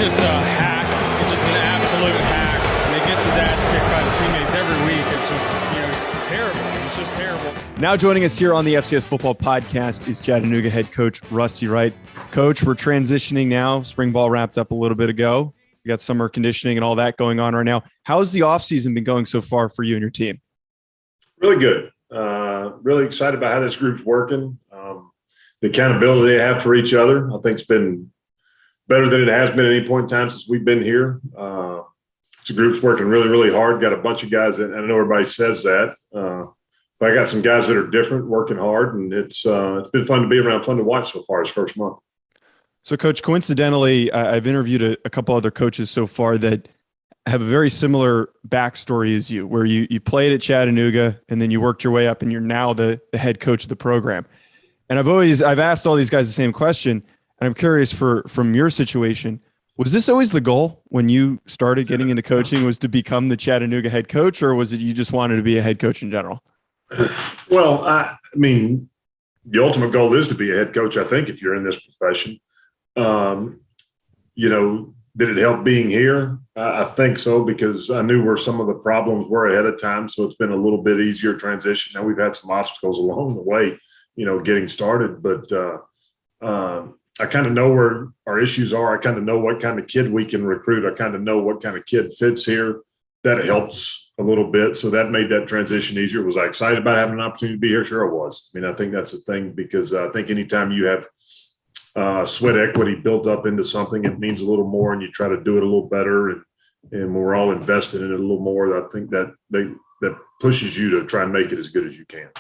just a hack. He's just an absolute hack. And he gets his ass kicked by his teammates every week. It's just, it's terrible. It's just terrible. Now joining us here on the FCS Football Podcast is Chattanooga head coach Rusty Wright. Coach, we're transitioning now. Spring ball wrapped up a little bit ago. We got summer conditioning and all that going on right now. How's the offseason been going so far for you and your team? Really good. Really excited about how this group's working. The accountability they have for each other, I think, has been better than it has been at any point in time since we've been here. The group's working really, really hard. Got a bunch of guys that I know everybody says that. But I got some guys that are different, working hard, and it's been fun to be around, fun to watch so far this first month. So, Coach, coincidentally, I've interviewed a couple other coaches so far that have a very similar backstory as you, where you played at Chattanooga and then you worked your way up and you're now the head coach of the program. And I've asked all these guys the same question, and I'm curious from your situation, was this always the goal when you started getting into coaching, was to become the Chattanooga head coach, or was it you just wanted to be a head coach in general? Well, I mean, the ultimate goal is to be a head coach, I think, if you're in this profession. Did it help being here? I think so, because I knew where some of the problems were ahead of time. So it's been a little bit easier transition. Now we've had some obstacles along the way, getting started, but I kind of know where our issues are. I kind of know what kind of kid we can recruit. I kind of know what kind of kid fits here. That helps a little bit. So that made that transition easier. Was I excited about having an opportunity to be here? Sure I was. I mean, I think that's the thing, because I think anytime you have sweat equity built up into something, it means a little more, and you try to do it a little better. And when we're all invested in it a little more, I think that pushes you to try and make it as good as you can.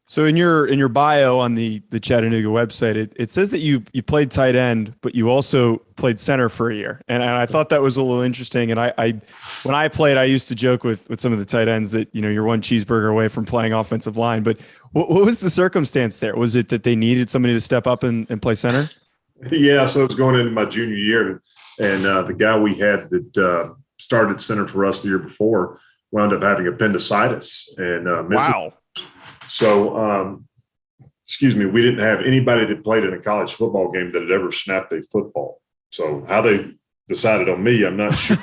So in your bio on the Chattanooga website, it says that you played tight end, but you also played center for a year. And I thought that was a little interesting. And I when I played, I used to joke with some of the tight ends that, you're one cheeseburger away from playing offensive line. But what was the circumstance there? Was it that they needed somebody to step up and play center? Yeah, so it was going into my junior year. And the guy we had that started center for us the year before wound up having appendicitis and missing. Wow. So, we didn't have anybody that played in a college football game that had ever snapped a football. So how they decided on me, I'm not sure.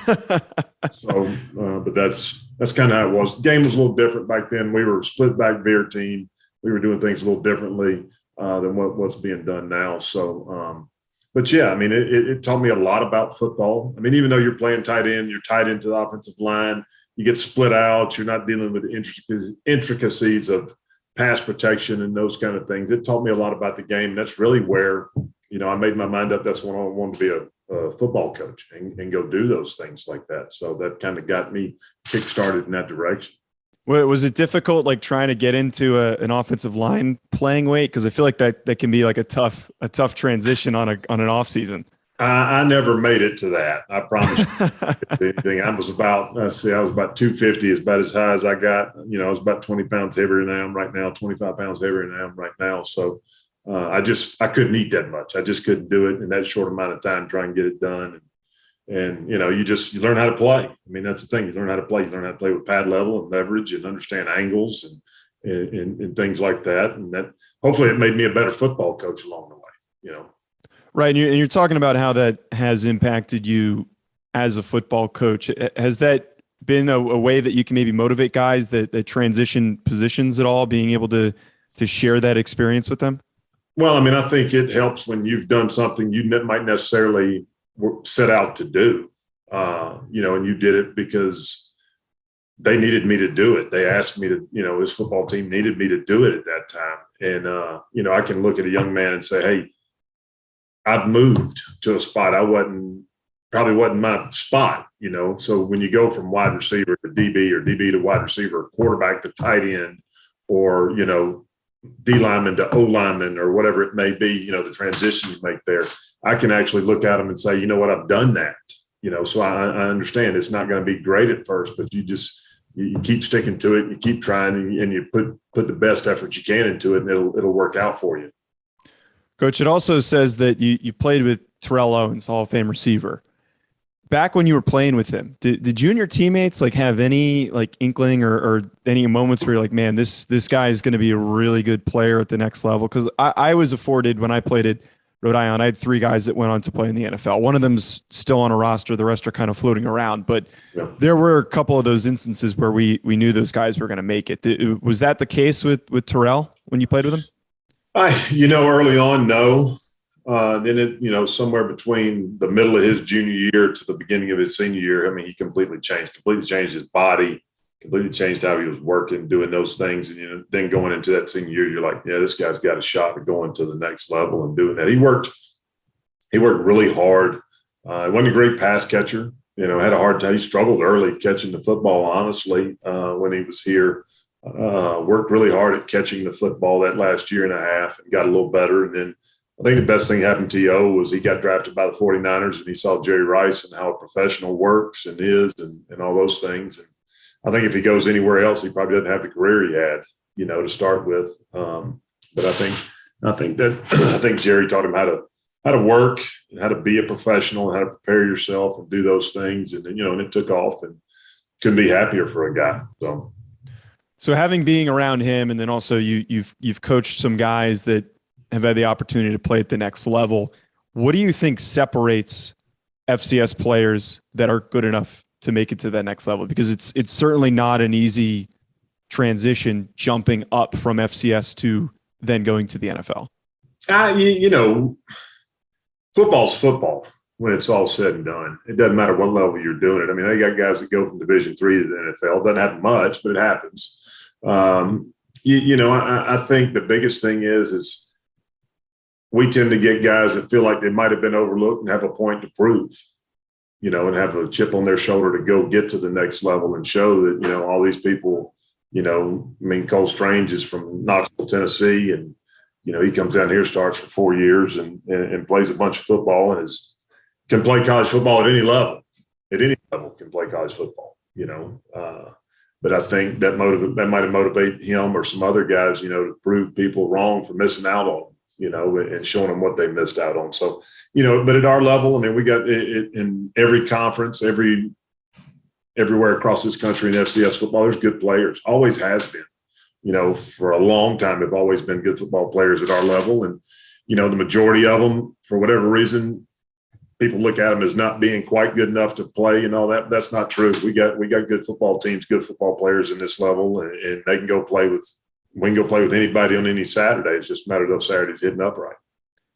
But that's kind of how it was. The game was a little different back then. We were a split back veer team. We were doing things a little differently than what's being done now. So, but yeah, I mean, it taught me a lot about football. I mean, even though you're playing tight end, you're tied into the offensive line, you get split out, you're not dealing with the intricacies of pass protection and those kind of things. It taught me a lot about the game. That's really where, I made my mind up. That's when I wanted to be a football coach and go do those things like that. So that kind of got me kick-started in that direction. Was it difficult, like trying to get into an offensive line playing weight? Because I feel like that can be like a tough transition on an off season. I never made it to that. I promise you. Anything. I was about 250, is about as high as I got. I was about 20 pounds heavier than I am right now, 25 pounds heavier than I am right now. So I couldn't eat that much. I just couldn't do it in that short amount of time, try and get it done. And you learn how to play. I mean, that's the thing. You learn how to play. You learn how to play with pad level and leverage and understand angles and things like that. And that hopefully it made me a better football coach along the way, Right. And you're talking about how that has impacted you as a football coach. Has that been a way that you can maybe motivate guys that transition positions at all, being able to share that experience with them? Well, I mean, I think it helps when you've done something you might necessarily set out to do, and you did it because they needed me to do it. They asked me to, this football team needed me to do it at that time. And, I can look at a young man and say, hey, I've moved to a spot probably wasn't my spot, So when you go from wide receiver to DB or DB to wide receiver, quarterback to tight end, or, D lineman to O lineman or whatever it may be, the transition you make there, I can actually look at them and say, you know what, I've done that, so I understand it's not going to be great at first, but you keep sticking to it, you keep trying, and you put the best effort you can into it, and it'll work out for you. Coach, it also says that you played with Terrell Owens, Hall of Fame receiver. Back when you were playing with him, did you and your teammates have any inkling or any moments where you're like, man, this guy is going to be a really good player at the next level? Because I was afforded, when I played at Rhode Island. I had 3 guys that went on to play in the NFL. One of them's still on a roster. The rest are kind of floating around. But there were a couple of those instances where we knew those guys were going to make it. Was that the case with Terrell when you played with him? Early on, no. Then somewhere between the middle of his junior year to the beginning of his senior year, I mean, he completely changed his body, completely changed how he was working, doing those things. And, then going into that senior year, you're like, yeah, this guy's got a shot to go into the next level and doing that. He worked really hard. He wasn't a great pass catcher, had a hard time. He struggled early catching the football, honestly, when he was here. Worked really hard at catching the football that last year and a half and got a little better. And then I think the best thing happened to T.O. was he got drafted by the 49ers and he saw Jerry Rice and how a professional works and is and all those things. And I think if he goes anywhere else, he probably doesn't have the career he had, to start with. But I think Jerry taught him how to work and how to be a professional and how to prepare yourself and do those things. And and it took off and couldn't be happier for a guy. So having being around him, and then also you've coached some guys that have had the opportunity to play at the next level. What do you think separates FCS players that are good enough to make it to that next level? Because it's certainly not an easy transition jumping up from FCS to then going to the NFL. Football's football when it's all said and done. It doesn't matter what level you're doing it. I mean, they got guys that go from Division III to the NFL. It doesn't happen much, but it happens. I think the biggest thing is we tend to get guys that feel like they might have been overlooked and have a point to prove, and have a chip on their shoulder to go get to the next level and show that, all these people, Cole Strange is from Knoxville, Tennessee, and, he comes down here, starts for 4 years and plays a bunch of football and can play college football at any level. At any level can play college football, But I think that might have motivated him or some other guys, to prove people wrong for missing out on, and showing them what they missed out on. So, but at our level, I mean, we got it in every conference, everywhere across this country in FCS football, there's good players. Always has been, for a long time, they've always been good football players at our level. And, the majority of them, for whatever reason, people look at them as not being quite good enough to play and all that. That's not true. We got good football teams, good football players in this level, and they can go play with. We can go play with anybody on any Saturday. It's just a matter of those Saturdays hitting upright.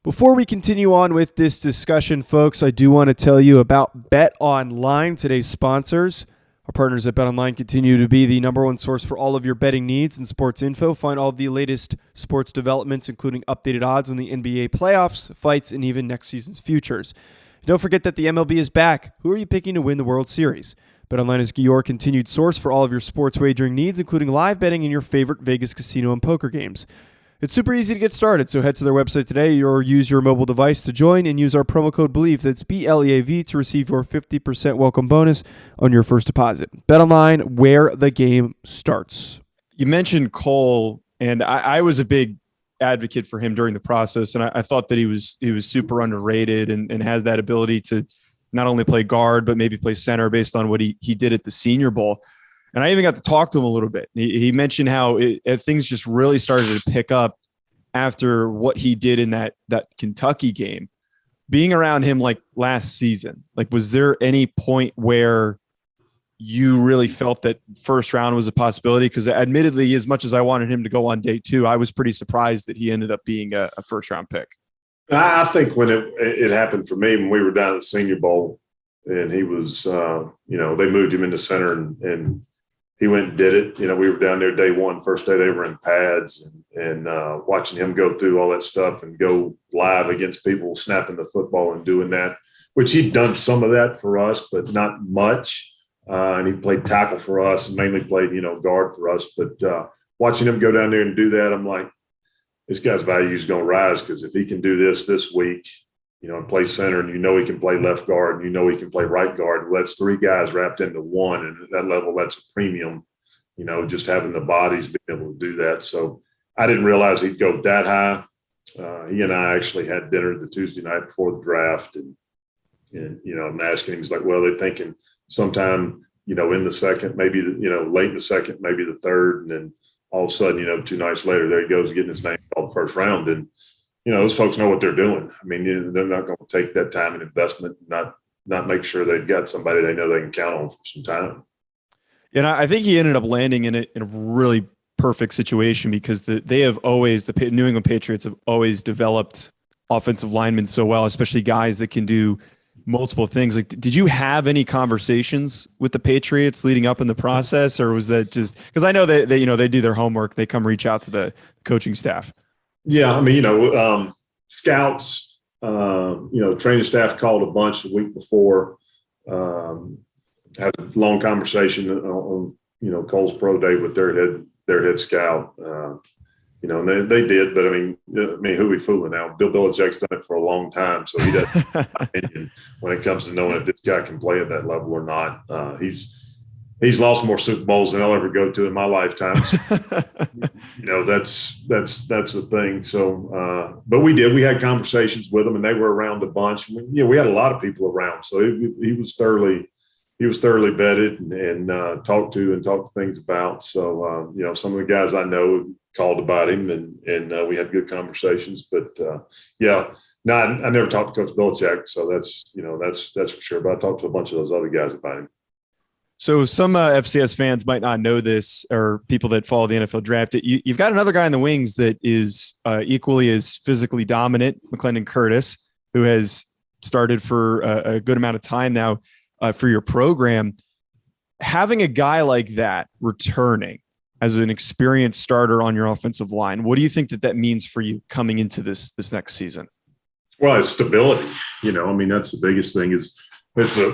Before we continue on with this discussion, folks, I do want to tell you about Bet Online, today's sponsors. Our partners at Bet Online continue to be the number one source for all of your betting needs and sports info. Find all of the latest sports developments, including updated odds on the NBA playoffs, fights, and even next season's futures. Don't forget that the MLB is back. Who are you picking to win the World Series? BetOnline is your continued source for all of your sports wagering needs, including live betting and your favorite Vegas casino and poker games. It's super easy to get started, so head to their website today or use your mobile device to join and use our promo code BELIEVE, that's BLEAV, to receive your 50% welcome bonus on your first deposit. BetOnline, where the game starts. You mentioned Cole, and I was a big advocate for him during the process, and I thought that he was super underrated and has that ability to not only play guard, but maybe play center based on what he did at the Senior Bowl. And I even got to talk to him a little bit. He mentioned how things just really started to pick up after what he did in that Kentucky game. Being around him like last season, like, was there any point where you really felt that first round was a possibility? Because admittedly, as much as I wanted him to go on day 2, I was pretty surprised that he ended up being a first round pick. I think when it happened for me, when we were down at the Senior Bowl and he was, they moved him into center and he went and did it. We were down there day 1, first day they were in pads and watching him go through all that stuff and go live against people snapping the football and doing that, which he'd done some of that for us, but not much. And he played tackle for us and mainly played, guard for us. But watching him go down there and do that, I'm like, this guy's value is going to rise, because if he can do this week, and play center, and he can play left guard, and he can play right guard. Well, that's 3 guys wrapped into one, and at that level, that's a premium. Just having the bodies being able to do that. So I didn't realize he'd go that high. He and I actually had dinner the Tuesday night before the draft, and I'm asking him, he's like, well, they're thinking sometime, in the second, maybe late in the second, maybe the third, and then all of a sudden, 2 nights later, there he goes getting his name called first round. And those folks know what they're doing. I mean, they're not going to take that time and investment, and not make sure they've got somebody they know they can count on for some time. And I think he ended up landing in a really perfect situation because the New England Patriots have always developed offensive linemen so well, especially guys that can do multiple things. Like, did you have any conversations with the Patriots leading up in the process, or was that just because I know they do their homework, they come reach out to the coaching staff? Yeah, I mean, scouts, training staff called a bunch the week before. Had a long conversation on Cole's pro day with their head scout. And they did, but I mean, who are we fooling now? Bill Belichick's done it for a long time, so he doesn't have an opinion when it comes to knowing if this guy can play at that level or not. He's lost more Super Bowls than I'll ever go to in my lifetime. So, that's the thing. So, but we had conversations with him, and they were around a bunch. We had a lot of people around, so he was thoroughly vetted and talked to things about. So, some of the guys I know called about him, and we had good conversations. But I never talked to Coach Belichick, so that's for sure. But I talked to a bunch of those other guys about him. So some FCS fans might not know this, or people that follow the NFL draft. You've got another guy in the wings that is equally as physically dominant, McClendon Curtis, who has started for a good amount of time now for your program. Having a guy like that returning as an experienced starter on your offensive line, what do you think that means for you coming into this next season? Well, it's stability. That's the biggest thing is it's a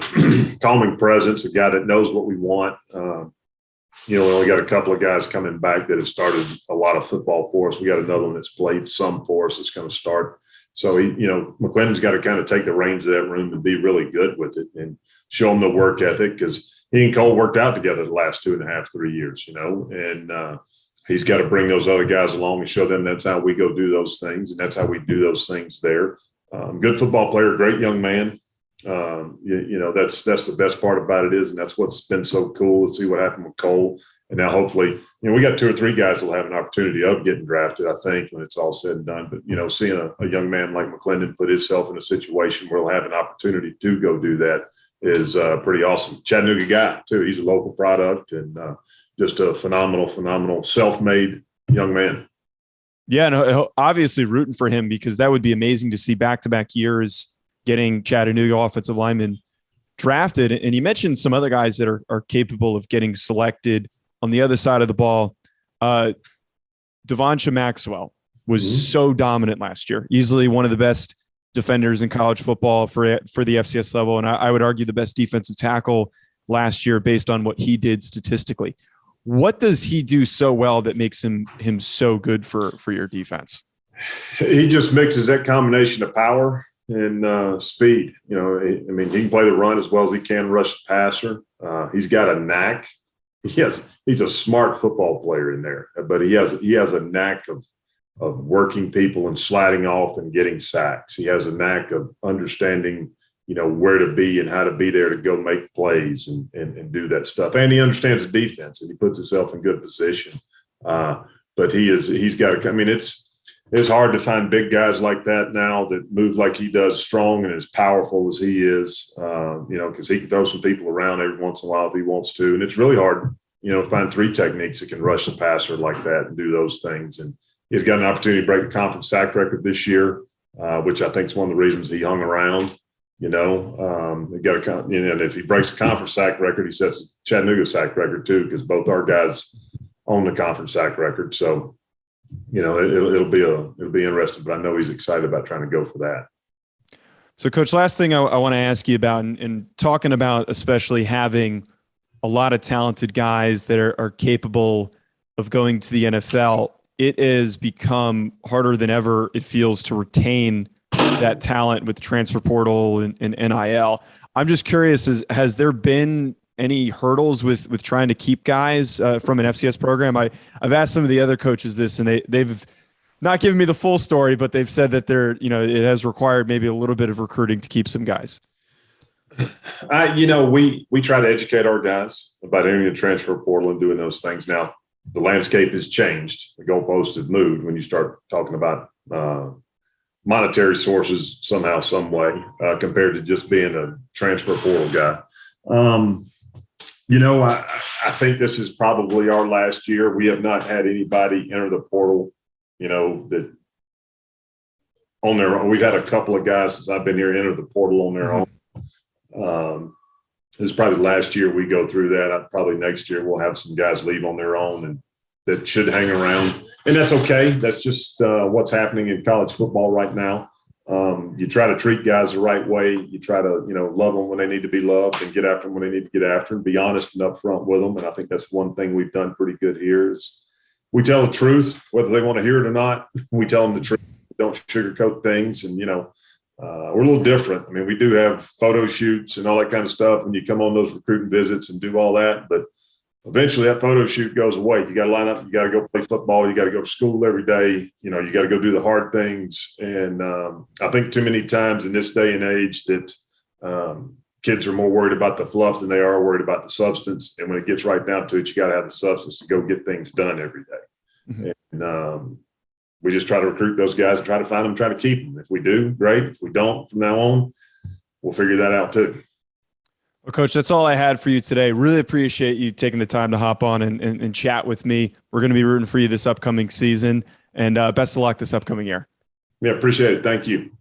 calming presence, a guy that knows what we want. We only got a couple of guys coming back that have started a lot of football for us. We got another one that's played some for us that's going to start. So, McClendon's got to kind of take the reins of that room and be really good with it and show him the work ethic, because he and Cole worked out together the last 2.5, 3 years, and he's got to bring those other guys along and show them that's how we go do those things, and that's how we do those things there. Good football player, great young man. That's the best part about it is, and that's what's been so cool to see what happened with Cole. And now hopefully, we got 2 or 3 guys that'll have an opportunity of getting drafted, I think, when it's all said and done. But, seeing a young man like McClendon put himself in a situation where he'll have an opportunity to go do that is pretty awesome. Chattanooga guy, too. He's a local product and just a phenomenal self-made young man. Yeah, no, obviously rooting for him, because that would be amazing to see back-to-back years getting Chattanooga offensive linemen drafted. And you mentioned some other guys that are capable of getting selected on the other side of the ball. Devonnsha Maxwell was so dominant last year, easily one of the best defenders in college football for the FCS level. And I would argue the best defensive tackle last year based on what he did statistically. What does he do so well that makes him so good for your defense? He just mixes that combination of power and speed. He can play the run as well as he can rush the passer. He's got a knack. He's a smart football player in there, but he has a knack of working people and sliding off and getting sacks. He has a knack of understanding, where to be and how to be there to go make plays and do that stuff. And he understands the defense and he puts himself in good position. But he's got to, it's hard to find big guys like that now that move like he does, strong and as powerful as he is, because he can throw some people around every once in a while if he wants to. And it's really hard, to find 3 techniques that can rush the passer like that and do those things. And he's got an opportunity to break the conference sack record this year, which I think is one of the reasons he hung around. And if he breaks the conference sack record, he sets the Chattanooga sack record too, because both our guys own the conference sack record. So, it'll be interesting, but I know he's excited about trying to go for that. So, Coach, last thing I want to ask you about, and talking about especially having a lot of talented guys that are capable of going to the NFL, it has become harder than ever, it feels, to retain that talent with the transfer portal and NIL. I'm just curious, has there been any hurdles with trying to keep guys from an FCS program? I've asked some of the other coaches this, and they've not given me the full story, but they've said that it has required maybe a little bit of recruiting to keep some guys. We try to educate our guys about entering the transfer portal and doing those things. Now, the landscape has changed. The goalposts have moved when you start talking about monetary sources somehow, some way, compared to just being a transfer portal guy. I think this is probably our last year. We have not had anybody enter the portal, that on their own. We've had a couple of guys since I've been here enter the portal on their own. This is probably last year we go through that. Probably next year we'll have some guys leave on their own, and that should hang around. And that's okay. That's just what's happening in college football right now. You try to treat guys the right way. You try to, love them when they need to be loved and get after them when they need to get after them, be honest and upfront with them. And I think that's one thing we've done pretty good here is we tell the truth, whether they want to hear it or not. We tell them the truth. Don't sugarcoat things. And, we're a little different. I mean, we do have photo shoots and all that kind of stuff when you come on those recruiting visits and do all that. But eventually that photo shoot goes away. You got to line up. You got to go play football. You got to go to school every day. You got to go do the hard things. And I think too many times in this day and age that kids are more worried about the fluff than they are worried about the substance. And when it gets right down to it, you got to have the substance to go get things done every day. Mm-hmm. And we just try to recruit those guys and try to find them, try to keep them. If we do, great. If we don't, from now on, we'll figure that out too. Well, Coach, that's all I had for you today. Really appreciate you taking the time to hop on and chat with me. We're going to be rooting for you this upcoming season, and best of luck this upcoming year. Yeah, appreciate it. Thank you.